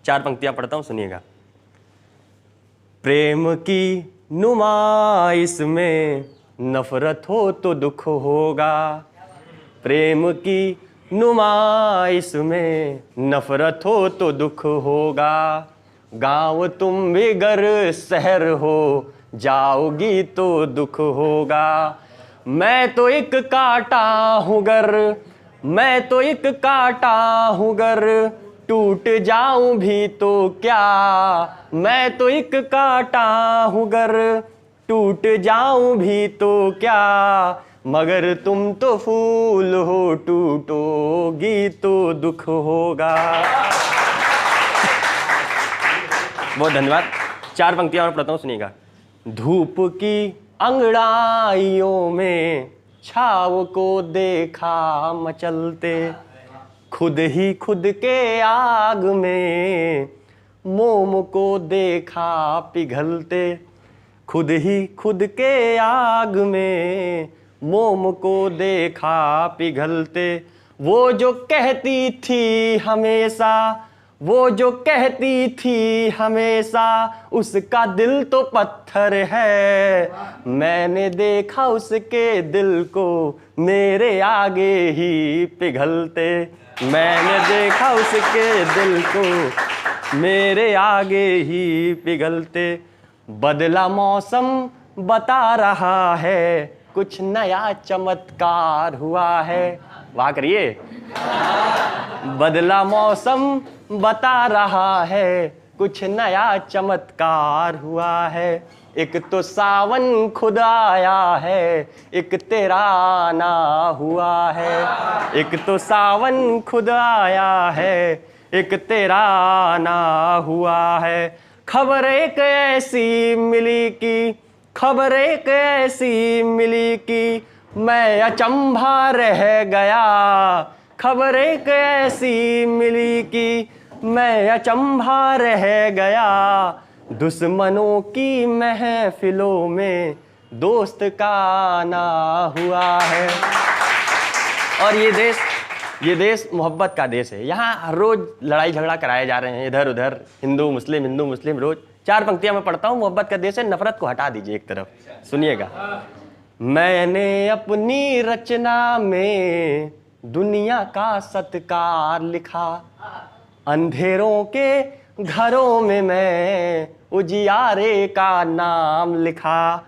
4 पंक्तियां पढ़ता हूं, सुनिएगा। प्रेम की नुमाइश में नफरत हो तो दुख होगा, प्रेम की नुमाइश में नफरत हो तो दुख होगा। गांव तुम भी गर शहर हो जाओगी तो दुख होगा। मैं तो एक कांटा हूँ गर, मैं तो एक कांटा हूँ गर, टूट जाऊं भी तो क्या। मैं तो एक कांटा हूँ गर, टूट जाऊं भी तो क्या। मगर तुम तो फूल हो, टूटोगी तो दुख होगा। बहुत धन्यवाद। 4 पंक्तियां और पढ़ता हूं, सुनिएगा। धूप की अंगड़ाइयों में छाव को देखा मचलते, खुद ही खुद के आग में मोम को देखा पिघलते, खुद ही खुद के आग में मोम को देखा पिघलते। वो जो कहती थी हमेशा, वो जो कहती थी हमेशा, उसका दिल तो पत्थर है। मैंने देखा उसके दिल को मेरे आगे ही पिघलते, मैंने देखा उसके दिल को मेरे आगे ही पिघलते। बदला मौसम बता रहा है, कुछ नया चमत्कार हुआ है। वाह करिए। बदला मौसम बता रहा है, कुछ नया चमत्कार हुआ है। एक तो सावन खुद आया है, एक तेरा आना हुआ है। एक तो सावन खुद आया है, एक तेरा आना हुआ है। खबर एक ऐसी मिली कि, खबर एक ऐसी मिली कि मैं अचंभा रह गया। खबर एक ऐसी मिली कि मैं अचंभा रह गया। दुश्मनों की महफिलों में दोस्त का आना हुआ है। और ये देश मोहब्बत का देश है। यहाँ हर रोज लड़ाई झगड़ा कराए जा रहे हैं, इधर उधर, हिंदू मुस्लिम रोज। 4 पंक्तियां मैं पढ़ता हूँ। मोहब्बत का देश है, नफरत को हटा दीजिए एक तरफ, सुनिएगा। मैंने अपनी रचना में दुनिया का सत्कार लिखा, अंधेरों के घरों में मैं उजियारे का नाम लिखा।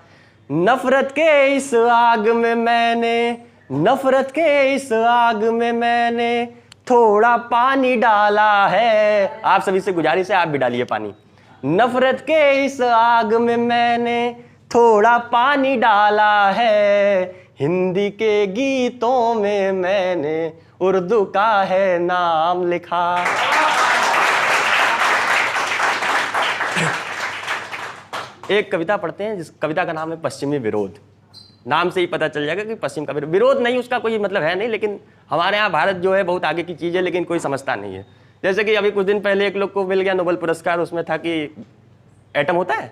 नफरत के इस आग में मैंने, नफरत के इस आग में मैंने थोड़ा पानी डाला है। आप सभी से गुजारिश है, आप भी डालिए पानी। नफरत के इस आग में मैंने थोड़ा पानी डाला है। हिंदी के गीतों में मैंने उर्दू का है नाम लिखा। एक कविता पढ़ते हैं, जिस कविता का नाम है पश्चिमी विरोध। नाम से ही पता चल जाएगा कि पश्चिम का विरोध नहीं, उसका कोई मतलब है नहीं, लेकिन हमारे यहाँ भारत जो है बहुत आगे की चीज़ है, लेकिन कोई समझता नहीं है। जैसे कि अभी कुछ दिन पहले एक लोग को मिल गया नोबेल पुरस्कार, उसमें था कि एटम होता है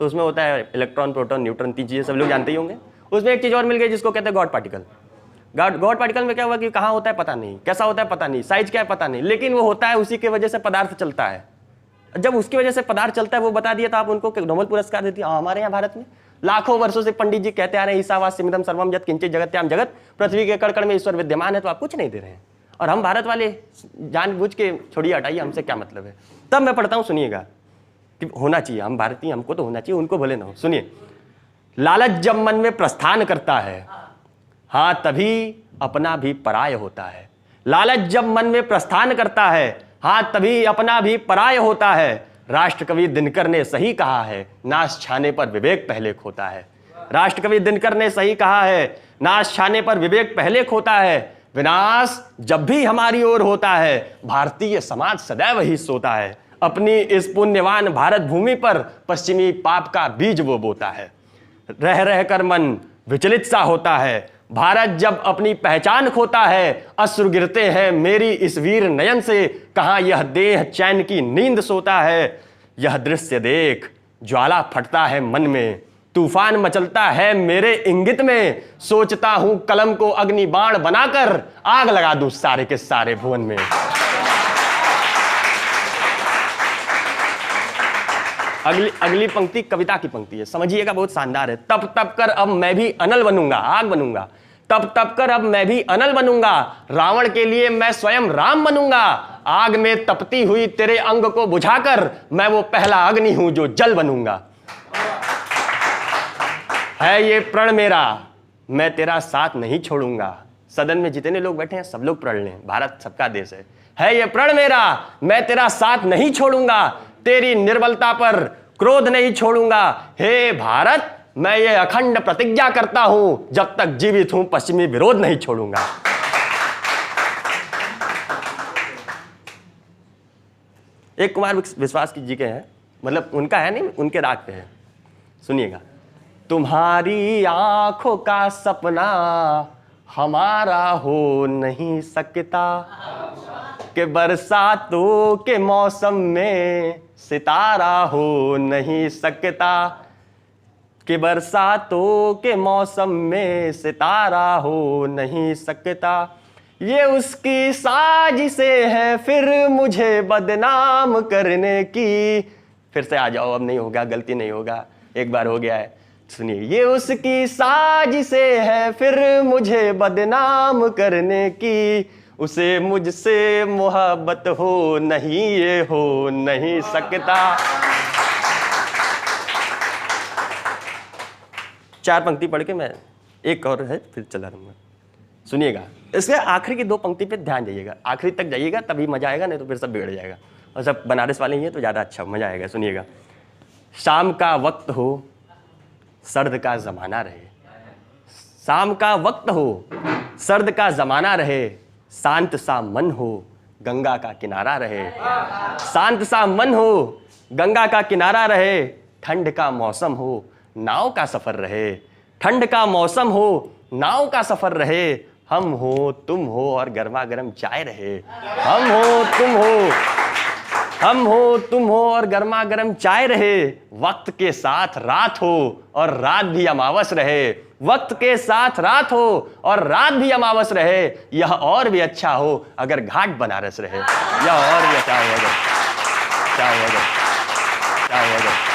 तो उसमें होता है इलेक्ट्रॉन, प्रोटॉन, न्यूट्रॉन, 3 चीज़ें सब लोग जानते ही होंगे। उसमें एक चीज़ और मिल गई जिसको कहते हैं गॉड पार्टिकल। गॉड पार्टिकल में क्या हुआ कि कहाँ होता है पता नहीं, कैसा होता है पता नहीं, साइज क्या है पता नहीं, लेकिन वो होता है, उसी की वजह से पदार्थ चलता है। जब उसकी वजह से पदार्थ चलता है वो बता दिया तो आप उनको नोबेल पुरस्कार देती है। हमारे यहाँ भारत में लाखों वर्षों से पंडित जी कहते आ रहे हैं ईसावास सिमिदम सर्वम यत् किंचित जगत्याम जगत, पृथ्वी के कण कण में ईश्वर विद्यमान है, तो आप कुछ नहीं दे रहे हैं। और हम भारत वाले जानबूझ के छोड़िए, हटाइए, हमसे क्या मतलब है। तब मैं पढ़ता हूँ, सुनिएगा, कि होना चाहिए, हम भारतीय, हमको तो होना चाहिए, उनको भले ना हो। सुनिए। लालच जब मन में प्रस्थान करता है, हाँ तभी अपना भी पराय होता है। लालच जब मन में प्रस्थान करता है, हाँ तभी अपना भी पराय होता है। राष्ट्रकवि दिनकर ने सही कहा है, नाश छाने पर विवेक पहले खोता है। राष्ट्रकवि दिनकर ने सही कहा है, नाश छाने पर विवेक पहले खोता है। विनाश जब भी हमारी ओर होता है, भारतीय समाज सदैव ही सोता है। अपनी इस पुण्यवान भारत भूमि पर पश्चिमी पाप का बीज वो बोता है। रह रह कर मन विचलित सा होता है, भारत जब अपनी पहचान खोता है। अश्रु गिरते हैं मेरी इस वीर नयन से, कहाँ यह देह चैन की नींद सोता है। यह दृश्य देख ज्वाला फटता है मन में, तूफान मचलता है मेरे इंगित में। सोचता हूं कलम को अग्नि बाण बनाकर आग लगा दूं सारे के सारे भुवन में। अगली पंक्ति कविता की पंक्ति है, समझिएगा, बहुत शानदार है। तप तप कर अब मैं भी अनल बनूंगा, आग बनूंगा। तप तप कर अब मैं भी अनल बनूंगा, रावण के लिए मैं स्वयं राम बनूंगा। आग में तपती हुई तेरे अंग को बुझाकर मैं वो पहला अग्नि हूं जो जल बनूंगा। है ये प्रण मेरा, मैं तेरा साथ नहीं छोड़ूंगा। सदन में जितने लोग बैठे हैं सब लोग प्रण लें, भारत सबका देश है ये प्रण मेरा, मैं तेरा साथ नहीं छोड़ूंगा, तेरी निर्बलता पर क्रोध नहीं छोड़ूंगा। हे भारत, मैं ये अखंड प्रतिज्ञा करता हूं, जब तक जीवित हूं पश्चिमी विरोध नहीं छोड़ूंगा। एक कुमार विश्वास जी के हैं, मतलब उनका है नहीं, उनके राग पे है, सुनिएगा। तुम्हारी आंखों का सपना हमारा हो नहीं सकता, कि बरसातों के मौसम में सितारा हो नहीं सकता, कि बरसातों के मौसम में सितारा हो नहीं सकता। ये उसकी साजिशें हैं फिर मुझे बदनाम करने की। फिर से आ जाओ, अब नहीं होगा, गलती नहीं होगा, एक बार हो गया है, सुनिए। ये उसकी साजिशें हैं फिर मुझे बदनाम करने की, उसे मुझसे मोहब्बत हो नहीं, ये हो नहीं सकता। 4 पंक्ति पढ़ के मैं एक और है फिर चला रहूंगा, सुनिएगा। इसके आखिरी की 2 पंक्ति पे ध्यान जाइएगा, आखिरी तक जाइएगा तभी मजा आएगा, नहीं तो फिर सब बिगड़ जाएगा। और सब बनारस वाले ही हैं तो ज़्यादा अच्छा मजा आएगा, सुनिएगा। शाम का वक्त हो, सर्द का ज़माना रहे, शाम का वक्त हो, सर्द का ज़माना रहे, शांत सा मन हो, गंगा का किनारा रहे। शांत सा मन हो, गंगा का किनारा रहे, ठंड का मौसम हो, नाव का सफ़र रहे। ठंड का मौसम हो, नाव का सफ़र रहे, हम हो तुम हो और गर्मा गर्म चाय रहे। हम हो तुम हो, हम हो तुम हो और गर्मा गर्म चाय रहे। वक्त के साथ रात हो और रात भी अमावस रहे। वक्त के साथ रात हो और रात भी अमावस रहे। यह और भी अच्छा हो अगर घाट बनारस रहे। यह और भी अच्छा हो अगर, क्या हो अगर, क्या हो अगर।